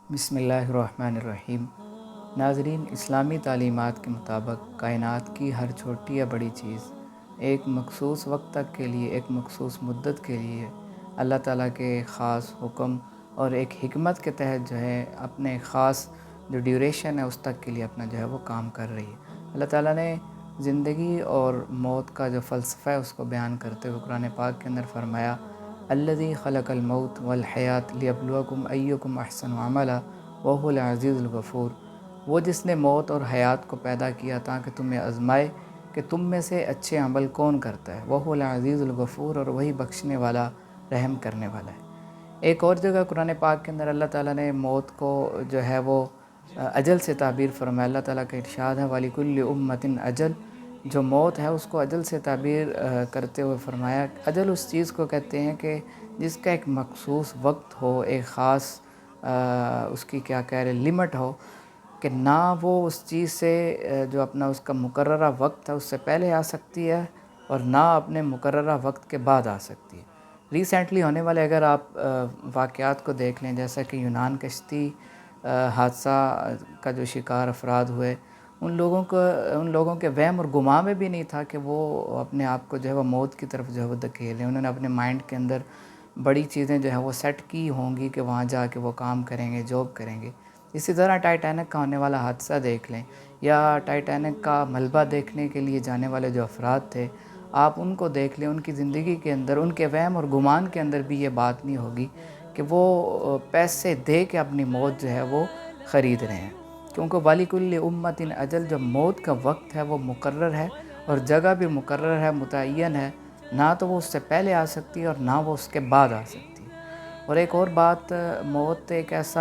بسم اللہ الرحمن الرحیم۔ ناظرین، اسلامی تعلیمات کے مطابق کائنات کی ہر چھوٹی یا بڑی چیز ایک مخصوص وقت تک کے لیے، ایک مخصوص مدت کے لیے اللہ تعالیٰ کے خاص حکم اور ایک حکمت کے تحت جو ہے اپنے خاص جو ڈیوریشن ہے اس تک کے لیے اپنا جو ہے وہ کام کر رہی ہے۔ اللہ تعالیٰ نے زندگی اور موت کا جو فلسفہ ہے اس کو بیان کرتے ہوئے قرآن پاک کے اندر فرمایا، الذی خلق الموت والحیات لیبلوکم ایکم احسن عملا وہو العزیز الغفور۔ وہ جس نے موت اور حیات کو پیدا کیا تاکہ تمہیں آزمائے کہ تم میں سے اچھے عمل کون کرتا ہے، وہو العزیز الغفور، اور وہی بخشنے والا، رحم کرنے والا ہے۔ ایک اور جگہ قرآن پاک کے اندر اللہ تعالیٰ نے موت کو جو ہے وہ اجل سے تعبیر فرمایا۔ اللہ تعالیٰ کا ارشاد ہے، وَلِكُلِّ أُمَّةٍ اجل۔ جو موت ہے اس کو اجل سے تعبیر کرتے ہوئے فرمایا، اجل اس چیز کو کہتے ہیں کہ جس کا ایک مخصوص وقت ہو، ایک خاص اس کی کیا کہہ رہے لمٹ ہو، کہ نہ وہ اس چیز سے جو اپنا اس کا مقررہ وقت ہے اس سے پہلے آ سکتی ہے اور نہ اپنے مقررہ وقت کے بعد آ سکتی ہے۔ ریسنٹلی ہونے والے اگر آپ واقعات کو دیکھ لیں، جیسا کہ یونان کشتی حادثہ کا جو شکار افراد ہوئے، ان لوگوں کے وہم اور گمان میں بھی نہیں تھا کہ وہ اپنے آپ کو جو ہے وہ موت کی طرف جو ہے وہ دھکیلیں۔ انہوں نے اپنے مائنڈ کے اندر بڑی چیزیں جو ہے وہ سیٹ کی ہوں گی کہ وہاں جا کے وہ کام کریں گے، جاب کریں گے۔ اسی طرح ٹائٹینک کا ہونے والا حادثہ دیکھ لیں، یا ٹائٹینک کا ملبہ دیکھنے کے لیے جانے والے جو افراد تھے، آپ ان کو دیکھ لیں، ان کی زندگی کے اندر، ان کے وہم اور گمان کے اندر بھی یہ بات نہیں ہوگی کہ وہ پیسے دے کے اپنی موت جو ہے وہ خرید رہے ہیں، کیونکہ وَلِكُلِّ أُمَّةٍ اجل، جو موت کا وقت ہے وہ مقرر ہے اور جگہ بھی مقرر ہے، متعین ہے، نہ تو وہ اس سے پہلے آ سکتی ہے اور نہ وہ اس کے بعد آ سکتی ہے۔ اور ایک اور بات، موت ایک ایسی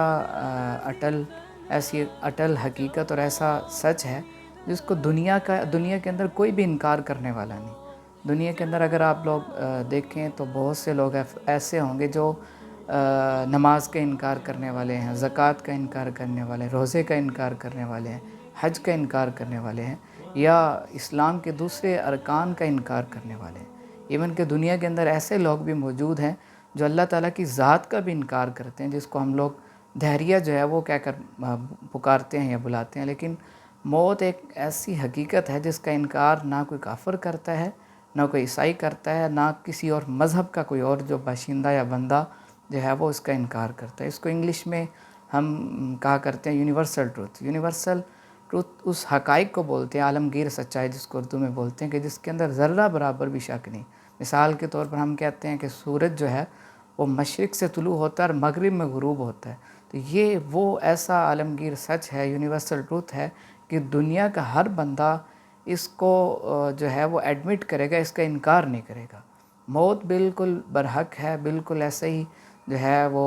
اٹل حقیقت اور ایسا سچ ہے جس کو دنیا کے اندر کوئی بھی انکار کرنے والا نہیں۔ دنیا کے اندر اگر آپ لوگ دیکھیں تو بہت سے لوگ ایسے ہوں گے جو نماز کا انکار کرنے والے ہیں، زکوٰۃ کا انکار کرنے والے ہیں، روزے کا انکار کرنے والے ہیں، حج کا انکار کرنے والے ہیں، یا اسلام کے دوسرے ارکان کا انکار کرنے والے ہیں۔ ایون کہ دنیا کے اندر ایسے لوگ بھی موجود ہیں جو اللہ تعالیٰ کی ذات کا بھی انکار کرتے ہیں، جس کو ہم لوگ دہریہ جو ہے وہ کہہ کر پکارتے ہیں یا بلاتے ہیں۔ لیکن موت ایک ایسی حقیقت ہے جس کا انکار نہ کوئی کافر کرتا ہے، نہ کوئی عیسائی کرتا ہے، نہ کسی اور مذہب کا کوئی اور جو باشندہ یا بندہ جو ہے وہ اس کا انکار کرتا ہے۔ اس کو انگلش میں ہم کہا کرتے ہیں یونیورسل ٹروتھ۔ یونیورسل ٹروتھ اس حقائق کو بولتے ہیں، عالمگیر سچائی جس کو اردو میں بولتے ہیں، کہ جس کے اندر ذرہ برابر بھی شک نہیں۔ مثال کے طور پر ہم کہتے ہیں کہ سورج جو ہے وہ مشرق سے طلوع ہوتا ہے اور مغرب میں غروب ہوتا ہے، تو یہ وہ ایسا عالمگیر سچ ہے، یونیورسل ٹروتھ ہے، کہ دنیا کا ہر بندہ اس کو جو ہے وہ ایڈمٹ کرے گا، اس کا انکار نہیں کرے گا۔ موت بالکل برحق ہے، بالکل ایسے ہی جو ہے وہ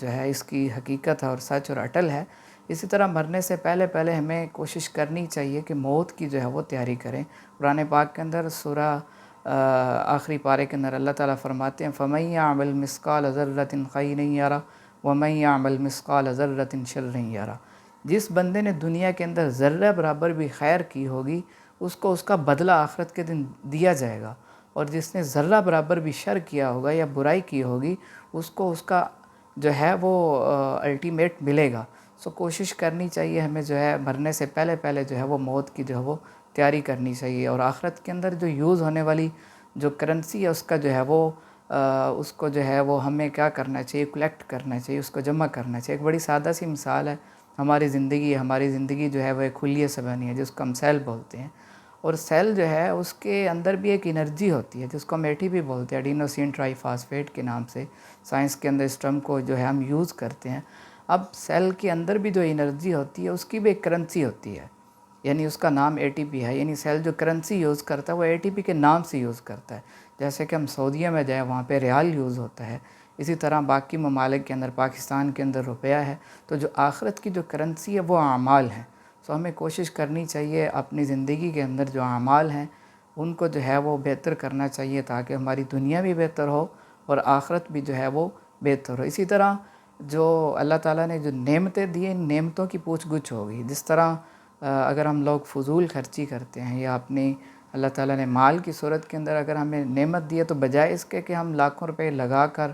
جو ہے اس کی حقیقت ہے اور سچ اور اٹل ہے۔ اسی طرح مرنے سے پہلے ہمیں کوشش کرنی چاہیے کہ موت کی جو ہے وہ تیاری کریں۔ قرآن پاک کے اندر سورہ آخری پارے کے اندر اللہ تعالیٰ فرماتے ہیں، فَمَن يَعْمَلْ مِثْقَالَ ذَرَّةٍ خَيْرًا يَرَهُ وَمَن يَعْمَلْ مِثْقَالَ ذَرَّةٍ شَرًّا يَرَهُ۔ جس بندے نے دنیا کے اندر ذرہ برابر بھی خیر کی ہوگی، اس کو اس کا بدلہ آخرت کے دن دیا جائے گا، اور جس نے ذرہ برابر بھی شر کیا ہوگا یا برائی کی ہوگی، اس کو اس کا جو ہے وہ الٹیمیٹ ملے گا۔ سو کوشش کرنی چاہیے ہمیں جو ہے مرنے سے پہلے جو ہے وہ موت کی جو ہے وہ تیاری کرنی چاہیے، اور آخرت کے اندر جو یوز ہونے والی جو کرنسی ہے اس کا جو ہے وہ اس کو جو ہے وہ ہمیں کیا کرنا چاہیے، کلیکٹ کرنا چاہیے، اس کو جمع کرنا چاہیے۔ ایک بڑی سادہ سی مثال ہے، ہماری زندگی جو ہے وہ ایک خلیے سے بنی ہے جس کو ہم سیل بولتے ہیں، اور سیل جو ہے اس کے اندر بھی ایک انرجی ہوتی ہے جس کو ہم اے ٹی پی بولتے ہیں، ایڈینوسین ٹرائی فاسفیٹ کے نام سے سائنس کے اندر اس ٹرم کو جو ہے ہم یوز کرتے ہیں۔ اب سیل کے اندر بھی جو انرجی ہوتی ہے اس کی بھی ایک کرنسی ہوتی ہے، یعنی اس کا نام اے ٹی پی ہے، یعنی سیل جو کرنسی یوز کرتا ہے وہ اے ٹی پی کے نام سے یوز کرتا ہے۔ جیسے کہ ہم سعودیہ میں جائیں وہاں پہ ریال یوز ہوتا ہے، اسی طرح باقی ممالک کے اندر، پاکستان کے اندر روپیہ ہے، تو جو آخرت کی جو کرنسی ہے وہ اعمال ہیں۔ سو ہمیں کوشش کرنی چاہیے اپنی زندگی کے اندر جو اعمال ہیں ان کو جو ہے وہ بہتر کرنا چاہیے، تاکہ ہماری دنیا بھی بہتر ہو اور آخرت بھی جو ہے وہ بہتر ہو۔ اسی طرح جو اللہ تعالیٰ نے جو نعمتیں دی ہیں، ان نعمتوں کی پوچھ گچھ ہوگی۔ جس طرح اگر ہم لوگ فضول خرچی کرتے ہیں، یا اپنی اللہ تعالیٰ نے مال کی صورت کے اندر اگر ہمیں نعمت دی ہے، تو بجائے اس کے کہ ہم لاکھوں روپے لگا کر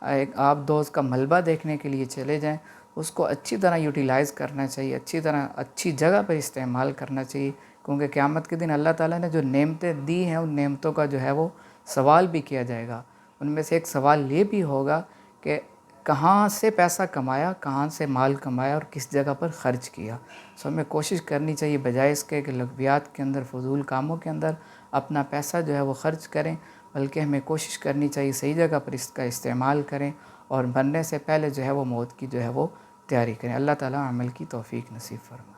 ایک آب دوز کا ملبہ دیکھنے کے لیے چلے جائیں، اس کو اچھی طرح یوٹیلائز کرنا چاہیے، اچھی طرح اچھی جگہ پر استعمال کرنا چاہیے، کیونکہ قیامت کے دن اللہ تعالیٰ نے جو نعمتیں دی ہیں ان نعمتوں کا جو ہے وہ سوال بھی کیا جائے گا۔ ان میں سے ایک سوال یہ بھی ہوگا کہ کہاں سے پیسہ کمایا، کہاں سے مال کمایا اور کس جگہ پر خرچ کیا۔ ہمیں کوشش کرنی چاہیے بجائے اس کے کہ لغویات کے اندر، فضول کاموں کے اندر اپنا پیسہ جو ہے وہ خرچ کریں، بلکہ ہمیں کوشش کرنی چاہیے صحیح جگہ پر اس کا استعمال کریں، اور مرنے سے پہلے جو ہے وہ موت کی جو ہے وہ تیاری کریں۔ اللہ تعالیٰ عمل کی توفیق نصیب فرمائے۔